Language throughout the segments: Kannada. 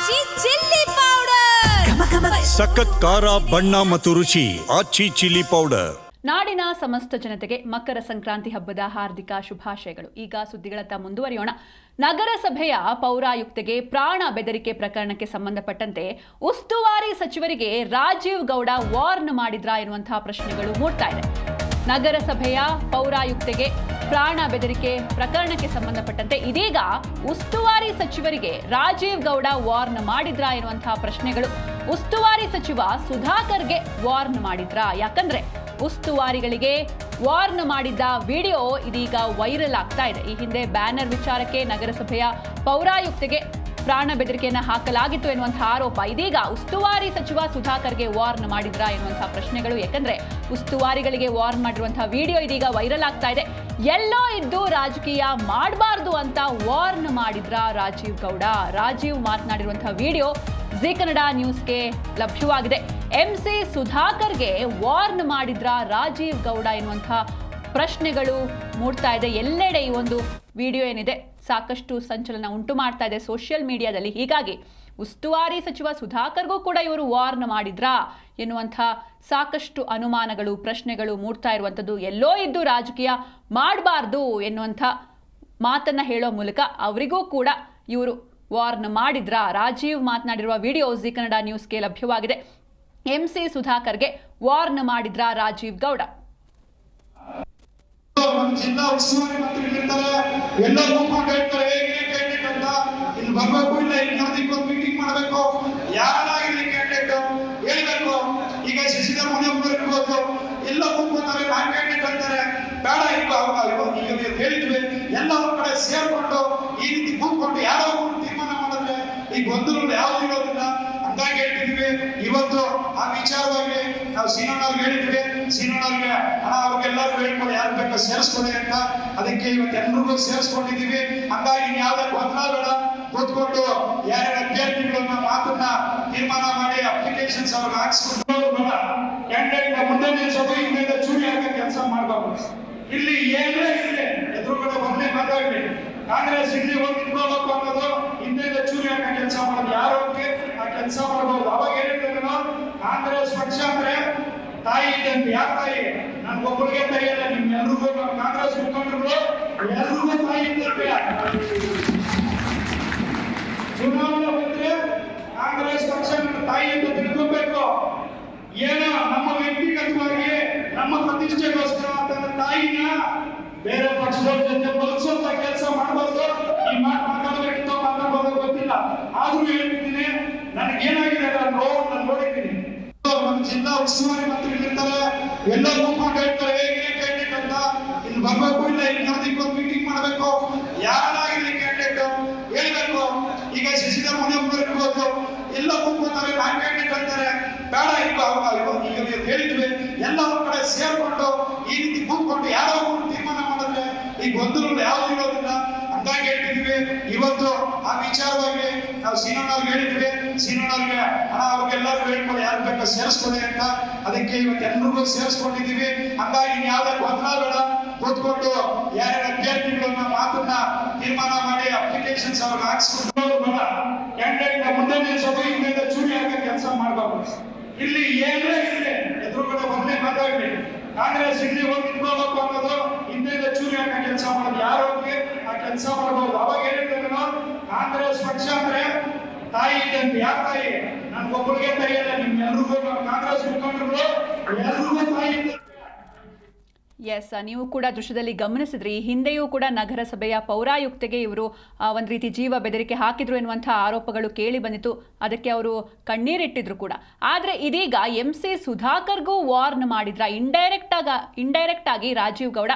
ಆಚಿ ಚಿಲ್ಲಿ ಪೌಡರ್ ಸಖತ್ ಖಾರ ಬಣ್ಣ ಮತ್ತು ರುಚಿ ಆಚಿ ಚಿಲ್ಲಿ ಪೌಡರ್. ನಾಡಿನ ಸಮಸ್ತ ಜನತೆಗೆ ಮಕರ ಸಂಕ್ರಾಂತಿ ಹಬ್ಬದ ಹಾರ್ದಿಕ ಶುಭಾಶಯಗಳು. ಈಗ ಸುದ್ದಿಗಳತ್ತ ಮುಂದುವರಿಯೋಣ. ನಗರಸಭೆಯ ಪೌರಾಯುಕ್ತೆಗೆ ಪ್ರಾಣ ಬೆದರಿಕೆ ಪ್ರಕರಣಕ್ಕೆ ಸಂಬಂಧಪಟ್ಟಂತೆ ಉಸ್ತುವಾರಿ ಸಚಿವರಿಗೆ ರಾಜೀವ್ ಗೌಡ ವಾರ್ನ್ ಮಾಡಿದ್ರಾ ಎನ್ನುವಂತಹ ಪ್ರಶ್ನೆಗಳು ಮೂಡ್ತಾ ಇದೆ. ನಗರಸಭೆಯ ಪೌರಾಯುಕ್ತೆಗೆ ಪ್ರಾಣ ಬೆದರಿಕೆ ಪ್ರಕರಣಕ್ಕೆ ಸಂಬಂಧಪಟ್ಟಂತೆ ಇದೀಗ ಉಸ್ತುವಾರಿ ಸಚಿವರಿಗೆ ರಾಜೀವ್ ಗೌಡ ವಾರ್ನ್ ಮಾಡಿದ್ರಾ ಎನ್ನುವಂತಹ ಪ್ರಶ್ನೆಗಳು. ಉಸ್ತುವಾರಿ ಸಚಿವ ಸುಧಾಕರ್ಗೆ ವಾರ್ನ್ ಮಾಡಿದ್ರಾ? ಯಾಕಂದ್ರೆ ಉಸ್ತುವಾರಿಗಳಿಗೆ ವಾರ್ನ್ ಮಾಡಿದ್ದ ವಿಡಿಯೋ ಇದೀಗ ವೈರಲ್ ಆಗ್ತಾ ಇದೆ. ಈ ಹಿಂದೆ ಬ್ಯಾನರ್ ವಿಚಾರಕ್ಕೆ ನಗರಸಭೆಯ ಪೌರಾಯುಕ್ತೆಗೆ ಪ್ರಾಣ ಬೆದರಿಕೆಯನ್ನು ಹಾಕಲಾಗಿತ್ತು ಎನ್ನುವಂತಹ ಆರೋಪ. ಇದೀಗ ಉಸ್ತುವಾರಿ ಸಚಿವ ಸುಧಾಕರ್ಗೆ ವಾರ್ನ್ ಮಾಡಿದ್ರಾ ಎನ್ನುವಂತಹ ಪ್ರಶ್ನೆಗಳು. ಯಾಕಂದ್ರೆ ಉಸ್ತುವಾರಿಗಳಿಗೆ ವಾರ್ನ್ ಮಾಡಿರುವಂತಹ ವಿಡಿಯೋ ಇದೀಗ ವೈರಲ್ ಆಗ್ತಾ ಇದೆ. ಎಲ್ಲೋ ಇದ್ದು ರಾಜಕೀಯ ಮಾಡಬಾರ್ದು ಅಂತ ವಾರ್ನ್ ಮಾಡಿದ್ರಾ ರಾಜೀವ್ ಗೌಡ? ರಾಜೀವ್ ಮಾತನಾಡಿರುವಂತಹ ವಿಡಿಯೋ ಜಿ ಕನ್ನಡ ನ್ಯೂಸ್ಗೆ ಲಭ್ಯವಾಗಿದೆ. ಎಂಸಿ ಸುಧಾಕರ್ಗೆ ವಾರ್ನ್ ಮಾಡಿದ್ರಾ ರಾಜೀವ್ ಗೌಡ ಎನ್ನುವಂತಹ ಪ್ರಶ್ನೆಗಳು ಮೂಡ್ತಾ ಇದೆ. ಎಲ್ಲೆಡೆ ಈ ಒಂದು ವಿಡಿಯೋ ಏನಿದೆ ಸಾಕಷ್ಟು ಸಂಚಲನ ಉಂಟು ಮಾಡ್ತಾ ಇದೆ ಸೋಷಿಯಲ್ ಮೀಡಿಯಾದಲ್ಲಿ. ಹೀಗಾಗಿ ಉಸ್ತುವಾರಿ ಸಚಿವ ಸುಧಾಕರ್ಗೂ ಕೂಡ ಇವರು ವಾರ್ನ್ ಮಾಡಿದ್ರಾ ಎನ್ನುವಂಥ ಸಾಕಷ್ಟು ಅನುಮಾನಗಳು, ಪ್ರಶ್ನೆಗಳು ಮೂಡ್ತಾ ಇರುವಂಥದ್ದು. ಎಲ್ಲೋ ಇದ್ದು ರಾಜಕೀಯ ಮಾಡಬಾರ್ದು ಎನ್ನುವಂಥ ಮಾತನ್ನ ಹೇಳೋ ಮೂಲಕ ಅವರಿಗೂ ಕೂಡ ಇವರು ವಾರ್ನ್ ಮಾಡಿದ್ರಾ? ರಾಜೀವ್ ಮಾತನಾಡಿರುವ ವಿಡಿಯೋ ಜಿ ಕನ್ನಡ ನ್ಯೂಸ್ಗೆ ಲಭ್ಯವಾಗಿದೆ. ಎಂಸಿ ಸುಧಾಕರ್ಗೆ ವಾರ್ನ್ ಮಾಡಿದ್ರಾ ರಾಜೀವ್ ಗೌಡ? ಜಿಲ್ಲಾ ಉಸ್ತುವಾರಿ ಮಂತ್ರಿಗಳಿರ್ತಾರೆ, ಎಲ್ಲರೂ ಕೂತ್ಕೊಂಡು ಹೇಳ್ತಾರೆ ಹೇಗೆ ಕ್ಯಾಂಡಿಡೇಟ್ ಅಂತ. ಇಲ್ಲಿ ಬರ್ಬೇಕು, ಇಲ್ಲ ಇಲ್ಲಿ ಒಂದು ಮೀಟಿಂಗ್ ಮಾಡಬೇಕು, ಯಾರಾಗಿರ್ಲಿ ಕ್ಯಾಂಡಿಡೇಟ್ ಹೇಳ್ಬೇಕು. ಈಗ ಶಶಿಧರ್ ಮುನಿಯಪ್ಪ ಇರ್ಬೋದು, ಎಲ್ಲ ಕೂತ್ಕೊತಾರೆ, ನಾನ್ ಕ್ಯಾಂಡಿಡೇಟ್ ಅಂತಾರೆ. ಬೇಡ, ಈಗ ಹೇಳಿದ್ವಿ ಎಲ್ಲ ಒಂದ್ ಕಡೆ ಸೇರ್ಕೊಂಡು ಈ ರೀತಿ ಕೂತ್ಕೊಂಡು ಯಾರೋ ತೀರ್ಮಾನ ಮಾಡಿದ್ರೆ ಈಗ ಗೊಂದಲ ಯಾವ್ದು ಇರೋದಿಲ್ಲ. ಹಂಗಾಗಿ ಹೇಳ್ತಿದ್ವಿ ಇವತ್ತು ಆ ವಿಚಾರವಾಗಿ ನಾವು ಸೀನಣ್ಣವ್ರಿಗೆ ಹೇಳಿದ್ವಿ. ಸೀನಣ್ಣವ್ರಿಗೆ ಅವ್ರಿಗೆಲ್ಲರಿಗೂ ಹೇಳ್ಕೊಂಡು ಯಾರು ಬೇಕಾ ಸೇರಿಸ್ಕೊಳ್ಳಿ ಅಂತ. ಅದಕ್ಕೆ ಇವತ್ತು ಎಲ್ರಿಗೂ ಸೇರಿಸ್ಕೊಂಡಿದೀವಿ. ಹಂಗಾಗಿ ಯಾವ್ದೇ ಗೊಂದಲ ಬೇಡ, ಕೂತ್ಕೊಂಡು ಯಾರ್ಯಾರ ಅಭ್ಯರ್ಥಿಗಳನ್ನ ಮಾತನ್ನ ತೀರ್ಮಾನ ಮಾಡಿ ಅಪ್ಲಿಕೇಶನ್ಸ್ ಅವ್ರಿಗೆ ಹಾಕ್ಸ್ಕೊಂಡು ಬೇಡ. ಕ್ಯಾಂಡಿಡೇಟ್ ಮುಂದೆ ನಿಲ್ಸೋದು, ಹಿಂದೆ ಚೂರಿ ಹಾಕೋ ಕೆಲಸ ಮಾಡ್ಬಾರ್ದು. ಇಲ್ಲಿ ಏನೇ ಇರಲಿ ಎದುರುಗಡೆ ಬಂದೇ ಮಾತಾಡ್ಲಿ, ಕಾಂಗ್ರೆಸ್ ಇಲ್ಲಿ ಹೋಗಿ ನಿಂತ್ಕೋಬೇಕು ಅನ್ನೋದು, ಹಿಂದೆ ಚೂರಿ ಹಾಕೋ ಕೆಲಸ ಮಾಡೋದು ಯಾರು ಆ ಕೆಲಸ ಮಾಡಬಹುದು. ಅವಾಗ ಹೇಳಿದ್ರೆ ಕಾಂಗ್ರೆಸ್ ಪಕ್ಷ ಅಂದ್ರೆ ತಾಯಿ ಇದೆ ಅಂತ. ಯಾರ ತಾಯಿ? ನನ್ಗೊಬ್ಬರಿಗೆ ತಾಯಿ ಅಲ್ಲ, ನಿಮ್ಗೆಲ್ರಿಗೂ ಕಾಂಗ್ರೆಸ್ ಮುಖಂಡರು ಎಲ್ರಿಗೂ ತಾಯಿ ಇದ್ದಾರೆ. ಚುನಾವಣೆ ಬಂದ್ರೆ ಕಾಂಗ್ರೆಸ್ ಪಕ್ಷ ನನ್ನ ತಾಯಿ ಅಂತ ತಿಳ್ಕೊಬೇಕು. ಏನೋ ನಮ್ಮ ವ್ಯಕ್ತಿಗತವಾಗಿ ನಮ್ಮ ಪ್ರತಿಷ್ಠೆಗೋಸ್ಕರ ತನ್ನ ತಾಯಿನ ಬೇರೆ ಪಕ್ಷದವ್ರ ಜೊತೆ ಬದುಕಿಸುವಂತ ಕೆಲಸ ಮಾಡಬಾರ್ದು. ಈ ಮಾತಾಡಬೇಕಿತ್ತು, ಮಾತಾಡೋದು ಗೊತ್ತಿಲ್ಲ. ಆದ್ರೂ ಹೇಳ್ತಿದ್ದೀನಿ, ನನಗೇನಾಗಿದೆ ನಾನು ನೋಡಿದ್ದೀನಿ. ನಮ್ಮ ಜಿಲ್ಲಾ ಉಸ್ತುವಾರಿ ಮಂತ್ರಿಗಳಿರ್ತಾರೆ, ಎಲ್ಲ ಕೂತ್ಕೊಂಡು ಹೇಳ್ತಾರೆ ಹೇಗೆ ಕ್ಯಾಂಡಿಡೇಟ್ ಅಂತ. ಇಲ್ಲಿ ಬರ್ಬೇಕು, ಇಲ್ಲ ಇಲ್ಲಿ ಒಂದು ಮೀಟಿಂಗ್ ಮಾಡಬೇಕು, ಯಾರಾಗಿರ್ಲಿ ಕ್ಯಾಂಡಿಡೇಟ್ ಹೇಳ್ಬೇಕು. ಈಗ ಶಶಿಧರ್ ಮುನಿಯಪ್ಪ ಇರ್ಬೋದು, ಎಲ್ಲ ಕೂತ್ಕೊತಾರೆ, ನಾನ್ ಕ್ಯಾಂಡಿಡೇಟ್ ಅಂತಾರೆ. ಬೇಡ, ಈಗ ಹೇಳಿದ್ವಿ ಎಲ್ಲ ಒಂದ್ ಕಡೆ ಸೇರ್ಕೊಂಡು ಈ ರೀತಿ ಕೂತ್ಕೊಂಡು ಯಾರೋ ತೀರ್ಮಾನ ಮಾಡಿದ್ರೆ ಈಗ ಗೊಂದಲ ಯಾವ್ದು ಇರೋದಿಲ್ಲ. ಹಂಗಾಗಿ ಹೇಳ್ತಿದ್ವಿ ಇವತ್ತು ಆ ವಿಚಾರವಾಗಿ ನಾವು ಸೀನಣ್ಣವ್ರಿಗೆ ಹೇಳಿದ್ವಿ. ಸೀನಣ್ಣವ್ರಿಗೆ ಅವ್ರಿಗೆಲ್ಲರಿಗೂ ಹೇಳ್ಕೊಂಡು ಯಾರು ಬೇಕಾ ಸೇರಿಸ್ಕೊಳ್ಳಿ ಅಂತ. ಅದಕ್ಕೆ ಇವತ್ತು ಎಲ್ರಿಗೂ ಸೇರಿಸ್ಕೊಂಡಿದೀವಿ. ಹಂಗಾಗಿ ಯಾವ್ದೇ ಗೊಂದಲ ಬೇಡ, ಕೂತ್ಕೊಂಡು ಯಾರ್ಯಾರ ಅಭ್ಯರ್ಥಿಗಳನ್ನ ಮಾತನ್ನ ತೀರ್ಮಾನ ಮಾಡಿ ಅಪ್ಲಿಕೇಶನ್ಸ್ ಅವ್ರಿಗೆ ಹಾಕ್ಸ್ಕೊಂಡು ಬೇಡ. ಕ್ಯಾಂಡಿಡೇಟ್ ಮುಂದೆ ನಿಲ್ಸೋದು, ಹಿಂದೆ ಚೂರಿ ಹಾಕೋ ಕೆಲಸ ಮಾಡ್ಬಾರ್ದು. ಇಲ್ಲಿ ಏನೇ ಇರಲಿ ಎದುರುಗಡೆ ಬಂದೇ ಮಾತಾಡ್ಲಿ, ಕಾಂಗ್ರೆಸ್ ಇಲ್ಲಿ ಹೋಗಿ ನಿಂತ್ಕೋಬೇಕು ಅನ್ನೋದು, ಹಿಂದೆ ಚೂರಿ ಹಾಕೋ ಕೆಲಸ ಮಾಡೋದು ಯಾರು ಆ ಕೆಲಸ ಮಾಡಬಹುದು. ಅವಾಗ ಹೇಳಿದ್ರೆ ಕಾಂಗ್ರೆಸ್ ಪಕ್ಷ ಅಂದ್ರೆ ತಾಯಿ ಇದೆ ಅಂತ. ಯಾರ ತಾಯಿ? ನನ್ಗೊಬ್ಬರಿಗೆ ತಾಯಿ ಅಲ್ಲ, ನಿಮ್ಗೆಲ್ರಿಗೂ ಕಾಂಗ್ರೆಸ್ ಮುಖಂಡರು ಎಲ್ರಿಗೂ ತಾಯಿ ಇದ್ದಾರೆ. ಎಸ್, ನೀವು ಕೂಡ ದೃಶ್ಯದಲ್ಲಿ ಗಮನಿಸಿದ್ರಿ. ಹಿಂದೆಯೂ ಕೂಡ ನಗರಸಭೆಯ ಪೌರಾಯುಕ್ತೆಗೆ ಇವರು ಒಂದು ರೀತಿ ಜೀವ ಬೆದರಿಕೆ ಹಾಕಿದ್ರು ಎನ್ನುವಂಥ ಆರೋಪಗಳು ಕೇಳಿ ಬಂದಿತ್ತು. ಅದಕ್ಕೆ ಅವರು ಕಣ್ಣೀರಿಟ್ಟಿದ್ರು ಕೂಡ. ಆದರೆ ಇದೀಗ ಎಂಸಿ ಸುಧಾಕರ್ಗೂ ವಾರ್ನ್ ಮಾಡಿದ್ರ? ಇಂಡೈರೆಕ್ಟ್ ಆಗಿ ರಾಜೀವ್ ಗೌಡ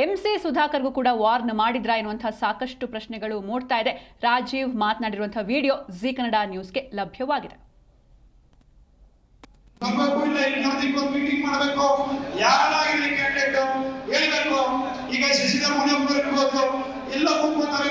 ಎಂಸಿ ಸುಧಾಕರ್ಗೂ ಕೂಡ ವಾರ್ನ್ ಮಾಡಿದ್ರಾ ಎನ್ನುವಂಥ ಸಾಕಷ್ಟು ಪ್ರಶ್ನೆಗಳು ಮೂಡ್ತಾ ಇದೆ. ರಾಜೀವ್ ಮಾತನಾಡಿರುವಂಥ ವಿಡಿಯೋ ಜಿ ಕನ್ನಡ ನ್ಯೂಸ್ಗೆ ಲಭ್ಯವಾಗಿದೆ. ಬರ್ಬೇಕು, ಇಲ್ಲ ಇಲ್ಲಿ ಒಂದು ಮೀಟಿಂಗ್ ಮಾಡಬೇಕು, ಯಾರಾಗಿರ್ಲಿ ಕ್ಯಾಂಡಿಡೇಟ್ ಹೇಳ್ಬೇಕು. ಈಗ ಶಶಿಧರ್ ಮುನಿಯಪ್ಪ ಇರ್ಬೋದು, ಎಲ್ಲ ಕೂತ್ಕೊತಾರೆ.